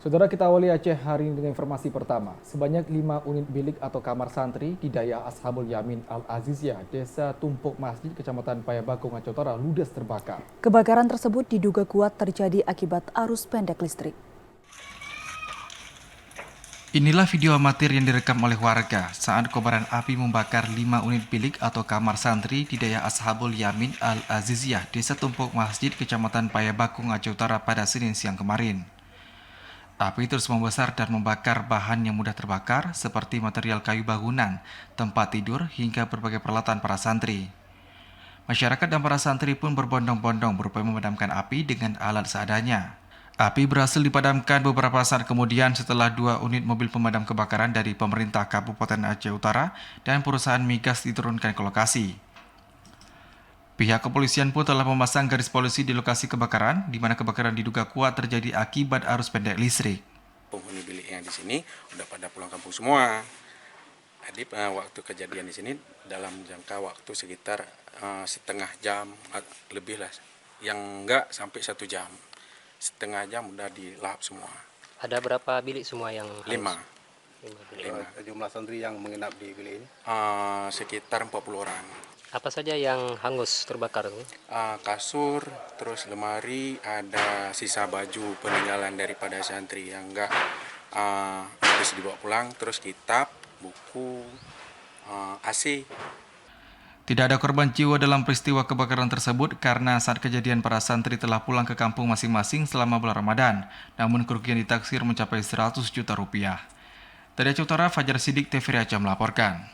Saudara, kita awali Aceh hari ini dengan informasi pertama. Sebanyak 5 unit bilik atau kamar santri di Daya Ashabul Yamin Al-Aziziyah, Desa Tumpuk Masjid, Kecamatan Payabakung, Aceh Utara, ludes terbakar. Kebakaran tersebut diduga kuat terjadi akibat arus pendek listrik. Inilah video amatir yang direkam oleh warga saat kobaran api membakar 5 unit bilik atau kamar santri di Daya Ashabul Yamin Al-Aziziyah, Desa Tumpuk Masjid, Kecamatan Payabakung, Aceh Utara pada Senin siang kemarin. Api terus membesar dan membakar bahan yang mudah terbakar seperti material kayu bangunan, tempat tidur, hingga berbagai peralatan para santri. Masyarakat dan para santri pun berbondong-bondong berupaya memadamkan api dengan alat seadanya. Api berhasil dipadamkan beberapa saat kemudian setelah 2 unit mobil pemadam kebakaran dari pemerintah Kabupaten Aceh Utara dan perusahaan migas diturunkan ke lokasi. Pihak kepolisian pun telah memasang garis polisi di lokasi kebakaran, di mana kebakaran diduga kuat terjadi akibat arus pendek listrik. Penghuni bilik yang di sini udah pada pulang kampung semua. Jadi waktu kejadian di sini dalam jangka waktu sekitar setengah jam lebih lah, yang enggak sampai 1 jam. Setengah jam udah dilahap semua. Ada berapa bilik semua yang 5. Jumlah santri yang menginap di bilik ini? Sekitar 40 orang. apa saja yang hangus terbakar? Kasur, terus lemari, ada sisa baju peninggalan daripada santri yang enggak habis dibawa pulang, terus kitab, buku, AC. Tidak ada korban jiwa dalam peristiwa kebakaran tersebut karena saat kejadian para santri telah pulang ke kampung masing-masing selama bulan Ramadan, namun kerugian ditaksir mencapai 100 juta rupiah. Dari Aceh Utara, Fajar Sidik, TVRI Aceh melaporkan.